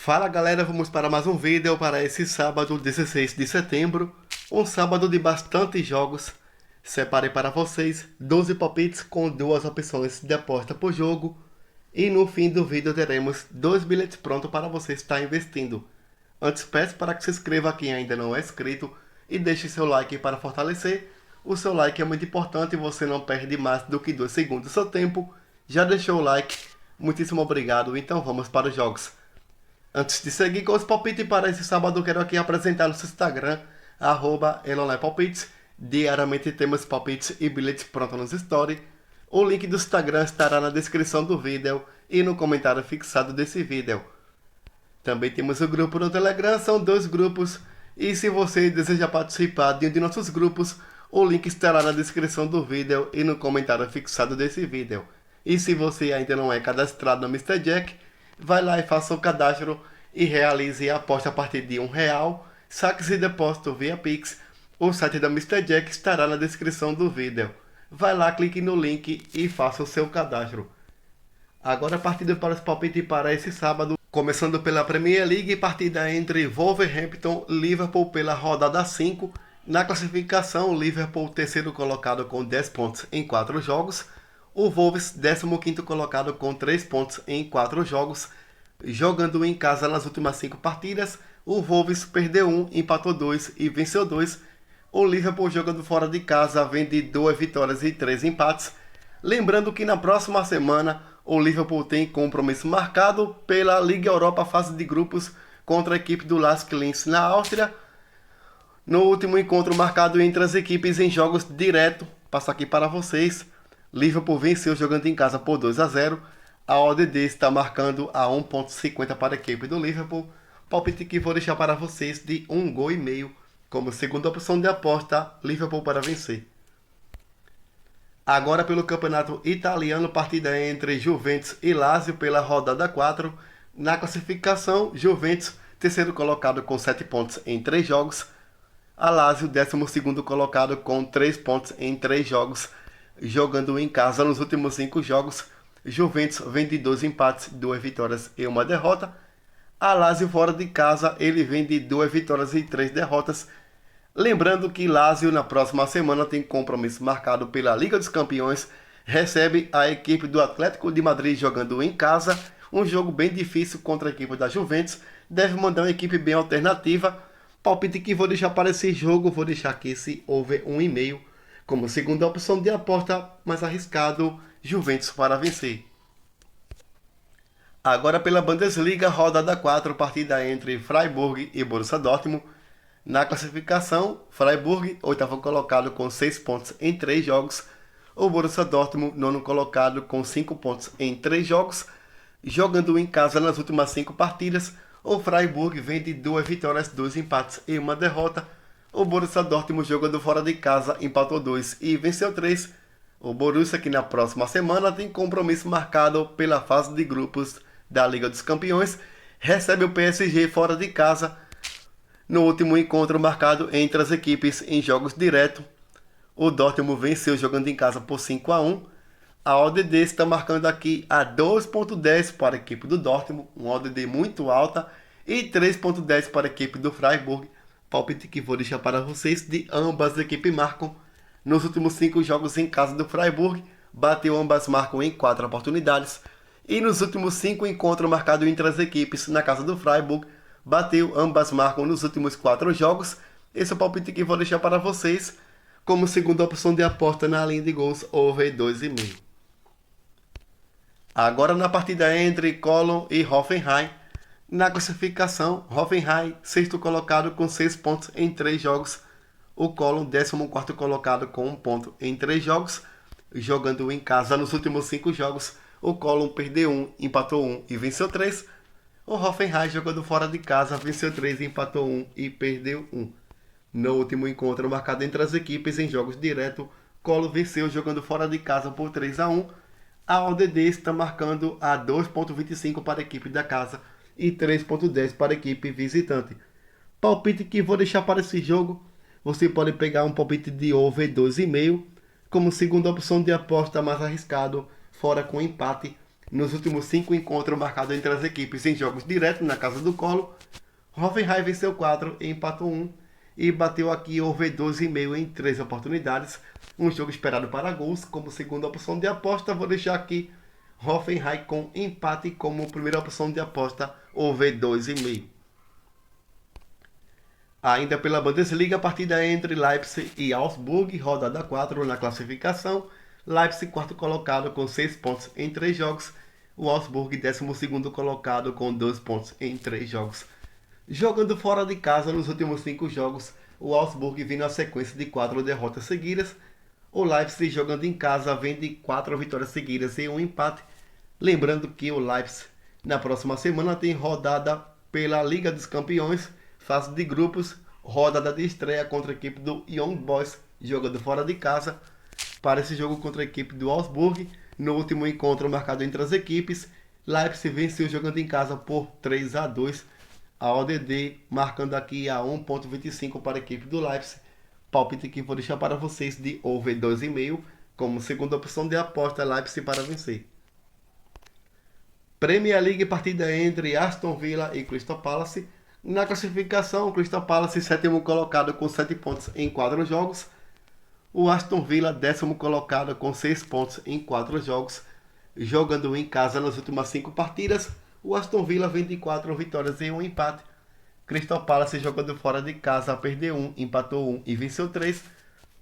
Fala galera, vamos para mais um vídeo para esse sábado 16 de setembro, um sábado de bastante jogos. Separei para vocês 12 palpites com duas opções de aposta por jogo e no fim do vídeo teremos 2 bilhetes prontos para você estar investindo. Antes peço para que se inscreva quem ainda não é inscrito e deixe seu like para fortalecer. O seu like é muito importante e você não perde mais do que 2 segundos do seu tempo. Já deixou o like? Muitíssimo obrigado, então vamos para os jogos. Antes de seguir com os palpites para esse sábado, quero aqui apresentar no seu Instagram, @elonepalpites. Diariamente temos palpites e bilhetes prontos nos stories. O link do Instagram estará na descrição do vídeo e no comentário fixado desse vídeo. Também temos o grupo no Telegram, são 2 grupos. E se você deseja participar de um de nossos grupos, o link estará na descrição do vídeo e no comentário fixado desse vídeo. E se você ainda não é cadastrado no Mr. Jack, vai lá e faça o cadastro e realize a aposta a partir de R$1, saques e depósito via Pix. O site da Mr. Jack estará na descrição do vídeo. Vai lá, clique no link e faça o seu cadastro. Agora partindo para os palpites para esse sábado, começando pela Premier League, partida entre Wolverhampton e Liverpool pela rodada 5. Na classificação, Liverpool terceiro colocado com 10 pontos em 4 jogos. O Wolves, 15º colocado com 3 pontos em 4 jogos. Jogando em casa nas últimas 5 partidas, o Wolves perdeu 1, empatou 2 e venceu 2. O Liverpool jogando fora de casa vem de 2 vitórias e 3 empates. Lembrando que na próxima semana o Liverpool tem compromisso marcado pela Liga Europa fase de grupos contra a equipe do LASK Linz na Áustria. No último encontro marcado entre as equipes em jogos direto, passo aqui para vocês. Liverpool venceu jogando em casa por 2-0. A ODD está marcando a 1,50 para a equipe do Liverpool. Palpite que vou deixar para vocês de 1,5 gols como segunda opção de aposta, Liverpool para vencer. Agora pelo campeonato italiano, partida entre Juventus e Lazio pela rodada 4. Na classificação, Juventus terceiro colocado com 7 pontos em 3 jogos. A Lazio 12º colocado com 3 pontos em 3 jogos. Jogando em casa nos últimos 5 jogos, Juventus vem de 2 empates, 2 vitórias e 1 derrota. A Lazio fora de casa, ele vem de 2 vitórias e 3 derrotas. Lembrando que Lazio na próxima semana tem compromisso marcado pela Liga dos Campeões. Recebe a equipe do Atlético de Madrid jogando em casa. Um jogo bem difícil contra a equipe da Juventus. Deve mandar uma equipe bem alternativa. Palpite que vou deixar para esse jogo, vou deixar aqui esse over 1,5. Como segunda opção de aposta mais arriscado, Juventus para vencer. Agora pela Bundesliga, rodada 4, partida entre Freiburg e Borussia Dortmund. Na classificação, Freiburg, oitavo colocado com 6 pontos em 3 jogos. O Borussia Dortmund, nono colocado com 5 pontos em 3 jogos. Jogando em casa nas últimas 5 partidas, o Freiburg vem de 2 vitórias, 2 empates e 1 derrota. O Borussia Dortmund jogando fora de casa empatou 2 e venceu 3. O Borussia que na próxima semana tem compromisso marcado pela fase de grupos da Liga dos Campeões. Recebe o PSG fora de casa no último encontro marcado entre as equipes em jogos direto. O Dortmund venceu jogando em casa por 5-1. A ODD está marcando aqui a 2,10 para a equipe do Dortmund, uma ODD muito alta, e 3,10 para a equipe do Freiburg. Palpite que vou deixar para vocês de ambas as equipes marcam. Nos últimos 5 jogos em casa do Freiburg, bateu ambas marcam em 4 oportunidades. E nos últimos 5 encontros marcados entre as equipes na casa do Freiburg, bateu ambas marcam nos últimos 4 jogos. Esse é o palpite que vou deixar para vocês como segunda opção de aposta na linha de gols over 2,5. Agora na partida entre Cologne e Hoffenheim. Na classificação, Hoffenheim, sexto colocado com 6 pontos em 3 jogos. O Cologne, 14º colocado com 1 ponto em 3 jogos. Jogando em casa nos últimos 5 jogos, o Cologne perdeu 1, empatou 1 e venceu 3. O Hoffenheim jogando fora de casa, venceu 3, empatou 1 e perdeu 1. No último encontro marcado entre as equipes em jogos direto, Cologne venceu jogando fora de casa por 3-1. A ODD está marcando a 2,25 para a equipe da casa e 3,10 para a equipe visitante. Palpite que vou deixar para esse jogo, você pode pegar um palpite de over 2,5 como segunda opção de aposta mais arriscado, fora com empate. Nos últimos 5 encontros marcados entre as equipes em jogos diretos na Casa do Colo, Hoffenheim venceu 4 e empatou 1 e bateu aqui over 12,5 em 3 oportunidades. Um jogo esperado para gols. Como segunda opção de aposta, vou deixar aqui Hoffenheim com empate como primeira opção de aposta, over 2,5. Ainda pela Bundesliga, a partida entre Leipzig e Augsburg, rodada 4 na classificação. Leipzig, quarto colocado com 6 pontos em 3 jogos. O Augsburg, 12º colocado com 2 pontos em 3 jogos. Jogando fora de casa nos últimos 5 jogos, o Augsburg vem na sequência de 4 derrotas seguidas. O Leipzig, jogando em casa, vem de 4 vitórias seguidas e um empate. Lembrando que o Leipzig, na próxima semana, tem rodada pela Liga dos Campeões, fase de grupos, rodada de estreia contra a equipe do Young Boys, jogando fora de casa. Para esse jogo contra a equipe do Augsburg, no último encontro marcado entre as equipes, Leipzig venceu jogando em casa por 3-2. A ODD marcando aqui a 1,25 para a equipe do Leipzig. Palpite que vou deixar para vocês de over 2,5 como segunda opção de aposta, Leipzig para vencer. Premier League, partida entre Aston Villa e Crystal Palace. Na classificação, o Crystal Palace, 7º colocado com 7 pontos em 4 jogos. O Aston Villa, 10º colocado com 6 pontos em 4 jogos. Jogando em casa nas últimas 5 partidas, o Aston Villa vem de 4 vitórias e um empate. Crystal Palace, jogando fora de casa, perdeu 1, empatou 1 e venceu 3.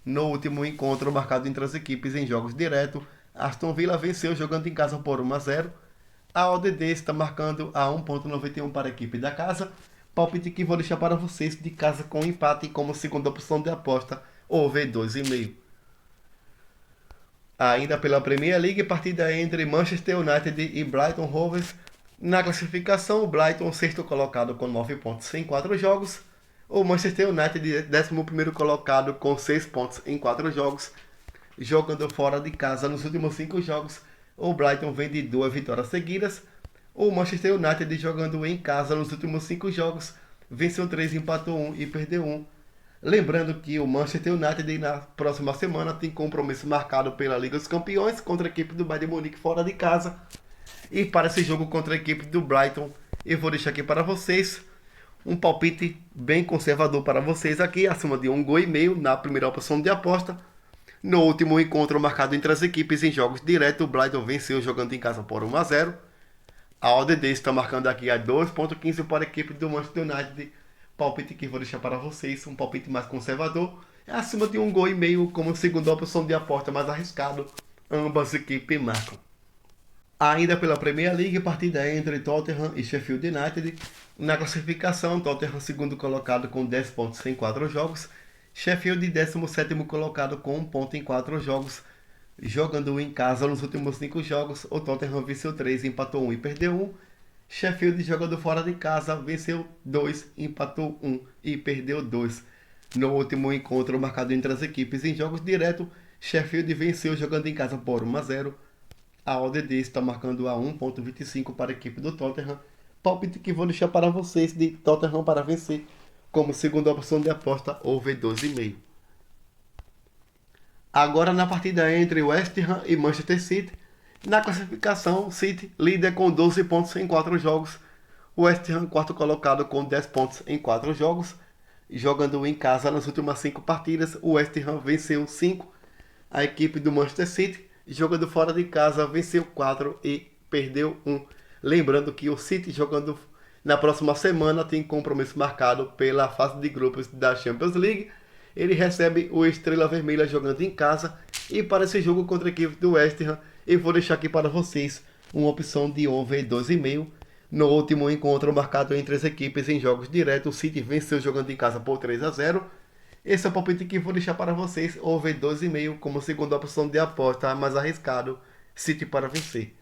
No último encontro marcado entre as equipes em jogos diretos, Aston Villa venceu jogando em casa por 1-0. A ODD está marcando a 1,91 para a equipe da casa. Palpite que vou deixar para vocês de casa com empate como segunda opção de aposta, over 2,5. Ainda pela Premier League, partida entre Manchester United e Brighton Rovers. Na classificação, o Brighton, sexto colocado com 9 pontos em 4 jogos. O Manchester United, 11º colocado com 6 pontos em 4 jogos. Jogando fora de casa nos últimos 5 jogos, o Brighton vem de 2 vitórias seguidas. O Manchester United, jogando em casa nos últimos 5 jogos, venceu 3, empatou 1 e perdeu 1. Lembrando que o Manchester United na próxima semana tem compromisso marcado pela Liga dos Campeões contra a equipe do Bayern de Munique fora de casa. E para esse jogo contra a equipe do Brighton, eu vou deixar aqui para vocês um palpite bem conservador para vocês aqui, acima de 1,5 gol na primeira opção de aposta. No último encontro marcado entre as equipes em jogos diretos, o Brighton venceu jogando em casa por 1-0. A ODD está marcando aqui a 2,15 para a equipe do Manchester United. Palpite que vou deixar para vocês, um palpite mais conservador, é acima de 1,5 gol como segunda opção de aposta mais arriscado. Ambas equipes marcam. Ainda pela Premier League, partida entre Tottenham e Sheffield United. Na classificação, Tottenham, segundo colocado com 10 pontos em 4 jogos. Sheffield, 17º colocado com 1 ponto em 4 jogos. Jogando em casa nos últimos 5 jogos, o Tottenham venceu 3, empatou 1 e perdeu 1. Sheffield, jogando fora de casa, venceu 2, empatou 1 e perdeu 2. No último encontro marcado entre as equipes em jogos diretos, Sheffield venceu jogando em casa por 1-0. A ODD está marcando a 1,25 para a equipe do Tottenham. Palpite que vou deixar para vocês de Tottenham para vencer como segunda opção de aposta, over 12,5. Agora na partida entre West Ham e Manchester City. Na classificação, City líder com 12 pontos em 4 jogos. West Ham, quarto colocado com 10 pontos em 4 jogos. Jogando em casa nas últimas 5 partidas, o West Ham venceu 5. A equipe do Manchester City, jogando fora de casa, venceu 4 e perdeu 1. Lembrando que o City, jogando na próxima semana, tem compromisso marcado pela fase de grupos da Champions League. Ele recebe o Estrela Vermelha jogando em casa. E para esse jogo contra a equipe do West Ham, eu vou deixar aqui para vocês uma opção de over 2,5. No último encontro marcado entre as equipes em jogos diretos, o City venceu jogando em casa por 3-0. Esse é o palpite que eu vou deixar para vocês, over 12,5 como segunda opção de aposta mais arriscado, City para vencer.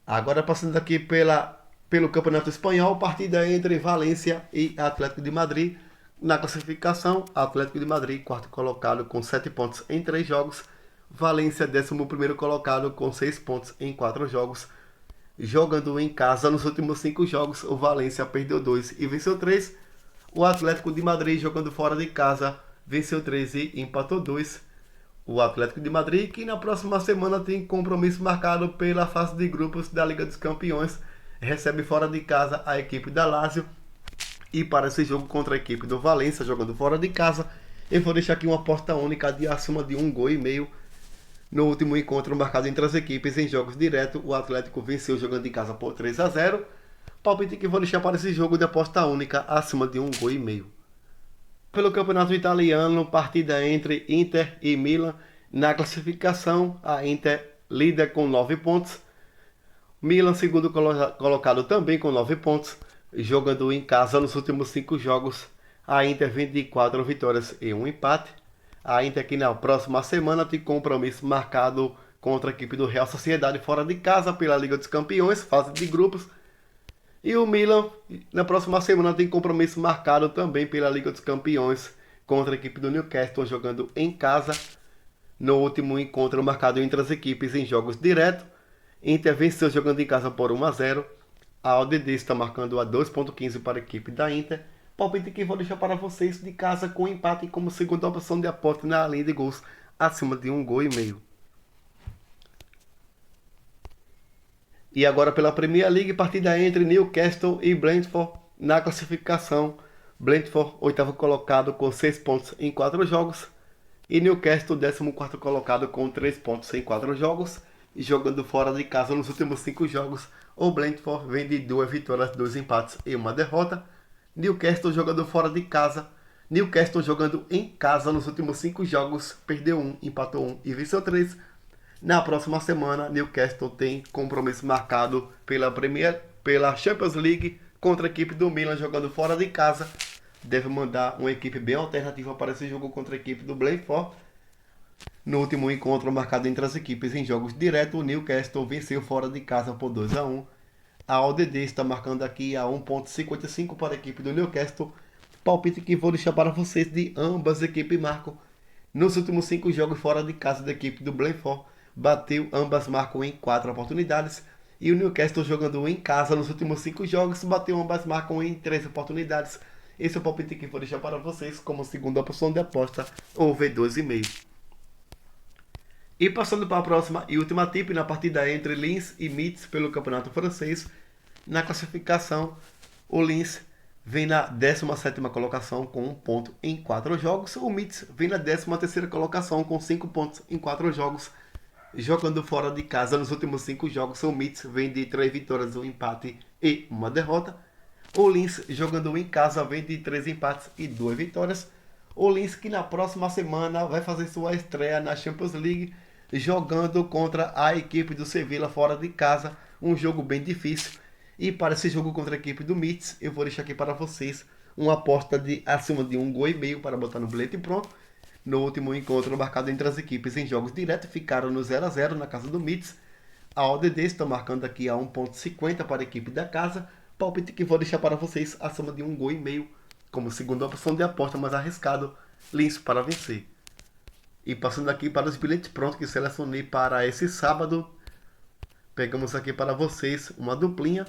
Agora passando aqui pelo Campeonato Espanhol, partida entre Valência e Atlético de Madrid. Na classificação, Atlético de Madrid, quarto colocado com 7 pontos em 3 jogos. Valência, 11º colocado com 6 pontos em 4 jogos. Jogando em casa nos últimos 5 jogos, o Valência perdeu 2 e venceu 3. O Atlético de Madrid, jogando fora de casa, venceu 3 e empatou 2. o Atlético de Madrid, que na próxima semana tem compromisso marcado pela fase de grupos da Liga dos Campeões. Recebe fora de casa a equipe da Lazio. E para esse jogo contra a equipe do Valência, jogando fora de casa, eu vou deixar aqui uma aposta única de acima de 1,5 gols. No último encontro marcado entre as equipes em jogos diretos, o Atlético venceu jogando em casa por 3-0. Palpite que vou deixar para esse jogo de aposta única acima de 1,5 gols. Pelo campeonato italiano, partida entre Inter e Milan. Na classificação, a Inter líder com 9 pontos. Milan segundo colocado também com 9 pontos. Jogando em casa nos últimos 5 jogos, a Inter vem de 4 vitórias e 1 empate. A Inter que na próxima semana tem compromisso marcado contra a equipe do Real Sociedade fora de casa pela Liga dos Campeões, fase de grupos. E o Milan na próxima semana tem compromisso marcado também pela Liga dos Campeões contra a equipe do Newcastle, jogando em casa. No último encontro marcado entre as equipes em jogos diretos, Inter venceu jogando em casa por 1-0. A ODD está marcando a 2,15 para a equipe da Inter. Palpite que vou deixar para vocês de casa com empate como segunda opção de aposta na linha de gols acima de 1,5 gols. E agora pela Premier League, partida entre Newcastle e Brentford. Na classificação, Brentford, oitavo colocado com 6 pontos em 4 jogos. E Newcastle, 14º colocado com 3 pontos em 4 jogos. E jogando fora de casa nos últimos 5 jogos, o Brentford vem de 2 vitórias, 2 empates e 1 derrota. Newcastle jogando fora de casa. Newcastle jogando em casa nos últimos 5 jogos, perdeu 1, empatou 1 e venceu 3. Na próxima semana, Newcastle tem compromisso marcado pela Champions League contra a equipe do Milan, jogando fora de casa. Deve mandar uma equipe bem alternativa para esse jogo contra a equipe do Brentford. No último encontro marcado entre as equipes em jogos diretos, o Newcastle venceu fora de casa por 2-1. A ODD está marcando aqui a 1,55 para a equipe do Newcastle. Palpite que vou deixar para vocês de ambas equipes marcam. Nos últimos 5 jogos fora de casa da equipe do Brentford, ambas marcam em 4 oportunidades. E o Newcastle jogando em casa nos últimos 5 jogos, ambas marcam em 3 oportunidades. Esse é o palpite que vou deixar para vocês como segunda opção de aposta, ou V2,5. E passando para a próxima e última tip na partida entre Lens e Metz pelo campeonato francês. Na classificação, o Lens vem na 17ª colocação com 1 ponto em 4 jogos. O Metz vem na 13ª colocação com 5 pontos em 4 jogos. Jogando fora de casa nos últimos 5 jogos, o Metz vem de 3 vitórias, 1 empate e 1 derrota. O Lens jogando em casa vem de 3 empates e 2 vitórias. O Lens que na próxima semana vai fazer sua estreia na Champions League, jogando contra a equipe do Sevilla fora de casa, um jogo bem difícil. E para esse jogo contra a equipe do Metz, eu vou deixar aqui para vocês uma aposta de acima de 1,5 gols para botar no bilhete pronto. No último encontro marcado entre as equipes em jogos diretos, ficaram no 0-0 na casa do Metz. A ODD está marcando aqui a 1,50 para a equipe da casa. Palpite que vou deixar para vocês acima de 1,5 gols como segunda opção de aposta mais arriscado, Lens para vencer. E passando aqui para os bilhetes prontos que selecionei para esse sábado, pegamos aqui para vocês uma duplinha.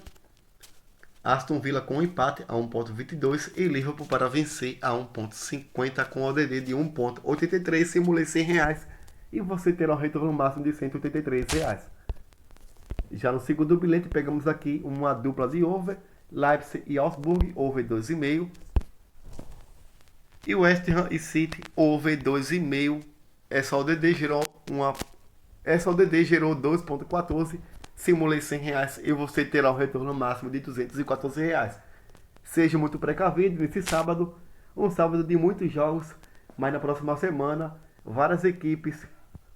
Aston Villa com empate a 1,22 e Liverpool para vencer a 1,50 com ODD de 1,83. Simulei R$100 e você terá um retorno máximo de R$183. Já no segundo bilhete pegamos aqui uma dupla de over, Leipzig e Augsburg, over 2,5. E West Ham e City, over 2,5. Essa ODD gerou 2,14. Simulei R$100 e você terá um retorno máximo de R$214. Seja muito precavido nesse sábado, um sábado de muitos jogos, mas na próxima semana várias equipes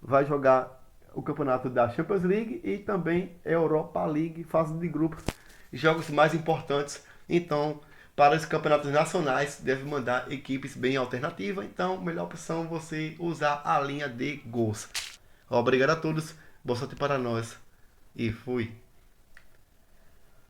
vão jogar o campeonato da Champions League e também Europa League, fase de grupos, jogos mais importantes. Então, para os campeonatos nacionais, deve mandar equipes bem alternativas. Então, melhor opção é você usar a linha de gols. Obrigado a todos, boa sorte para nós e fui.